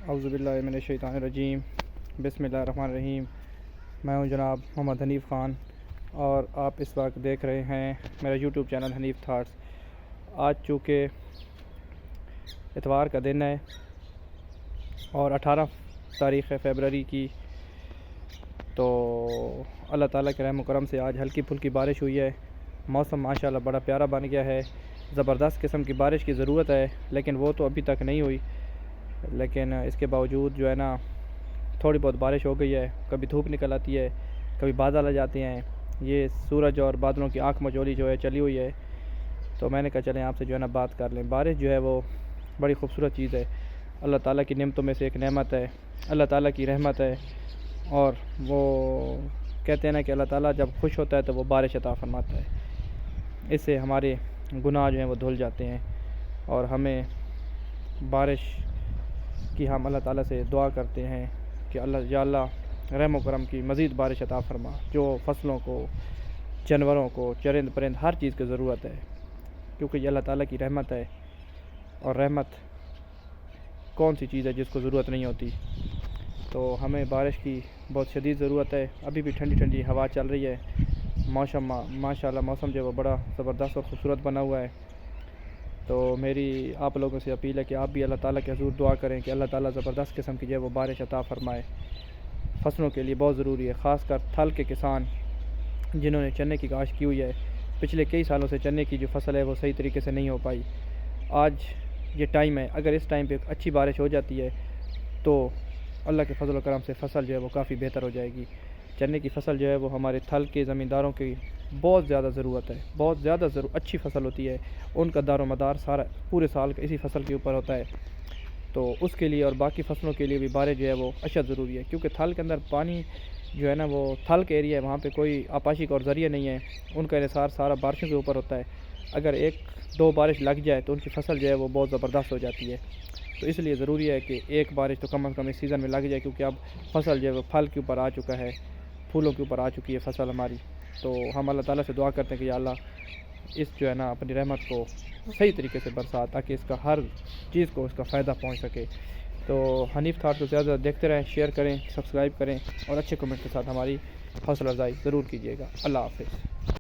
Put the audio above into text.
اعوذ باللہ من الشیطان الرجیم، بسم اللہ الرحمن الرحیم۔ میں ہوں جناب محمد حنیف خان اور آپ اس وقت دیکھ رہے ہیں میرا یوٹیوب چینل حنیف تھاٹس۔ آج چونکہ اتوار کا دن ہے اور 18 تاریخ فیبرری کی، تو اللہ تعالیٰ کے رحم و کرم سے آج ہلکی پھلکی بارش ہوئی ہے۔ موسم ماشاءاللہ بڑا پیارا بن گیا ہے۔ زبردست قسم کی بارش کی ضرورت ہے، لیکن وہ تو ابھی تک نہیں ہوئی، لیکن اس کے باوجود جو ہے نا تھوڑی بہت بارش ہو گئی ہے۔ کبھی دھوپ نکل آتی ہے، کبھی بادل آ جاتے ہیں۔ یہ سورج اور بادلوں کی آنکھ مچولی جو ہے چلی ہوئی ہے، تو میں نے کہا چلیں آپ سے جو ہے نا بات کر لیں۔ بارش جو ہے وہ بڑی خوبصورت چیز ہے، اللہ تعالیٰ کی نعمتوں میں سے ایک نعمت ہے، اللہ تعالیٰ کی رحمت ہے، اور وہ کہتے ہیں نا کہ اللہ تعالیٰ جب خوش ہوتا ہے تو وہ بارش عطا فرماتا ہے۔ اس سے ہمارے گناہ جو ہیں وہ دھل جاتے ہیں، اور ہمیں بارش کی ہم اللہ تعالیٰ سے دعا کرتے ہیں کہ یا اللہ رحم و کرم کی مزید بارش عطا فرما، جو فصلوں کو، جانوروں کو، چرند پرند ہر چیز کی ضرورت ہے، کیونکہ یہ اللہ تعالیٰ کی رحمت ہے، اور رحمت کون سی چیز ہے جس کو ضرورت نہیں ہوتی۔ تو ہمیں بارش کی بہت شدید ضرورت ہے۔ ابھی بھی ٹھنڈی ٹھنڈی ہوا چل رہی ہے، ماشاءاللہ موسم جو ہے وہ بڑا زبردست اور خوبصورت بنا ہوا ہے۔ تو میری آپ لوگوں سے اپیل ہے کہ آپ بھی اللہ تعالیٰ کے حضور دعا کریں کہ اللہ تعالیٰ زبردست قسم کی جو ہے وہ بارش عطا فرمائے۔ فصلوں کے لیے بہت ضروری ہے، خاص کر تھل کے کسان جنہوں نے چنے کی کاشت کی ہوئی ہے۔ پچھلے کئی سالوں سے چنے کی جو فصل ہے وہ صحیح طریقے سے نہیں ہو پائی۔ آج یہ ٹائم ہے، اگر اس ٹائم پہ اچھی بارش ہو جاتی ہے تو اللہ کے فضل و کرم سے فصل جو ہے وہ کافی بہتر ہو جائے گی۔ چنے کی فصل جو ہے وہ ہمارے تھل کے زمینداروں کی بہت زیادہ ضرورت ہے، بہت زیادہ اچھی فصل ہوتی ہے۔ ان کا دار و مدار سارا پورے سال کا اسی فصل کے اوپر ہوتا ہے، تو اس کے لیے اور باقی فصلوں کے لیے بھی بارش جو ہے وہ اشد ضروری ہے، کیونکہ تھل کے اندر پانی جو ہے نا وہ تھل کے ایریا ہے، وہاں پہ کوئی آپاشی کا اور ذریعہ نہیں ہے، ان کا انحصار سارا بارشوں کے اوپر ہوتا ہے۔ اگر ایک دو بارش لگ جائے تو ان کی فصل جو ہے وہ بہت زبردست ہو جاتی ہے۔ تو اس لیے ضروری ہے کہ ایک بارش تو کم از کم اس سیزن میں لگ جائے، کیونکہ اب فصل جو ہے وہ پھل کے اوپر آ چکا ہے، پھولوں کے اوپر آ چکی ہے فصل ہماری۔ تو ہم اللہ تعالیٰ سے دعا کرتے ہیں کہ یا اللہ اس جو ہے نا اپنی رحمت کو صحیح طریقے سے برسا، تاکہ اس کا ہر چیز کو اس کا فائدہ پہنچ سکے۔ تو حنیف تھاٹ کو زیادہ دیکھتے رہیں، شیئر کریں، سبسکرائب کریں، اور اچھے کمنٹ کے ساتھ ہماری حوصلہ افزائی ضرور کیجیے گا۔ اللہ حافظ۔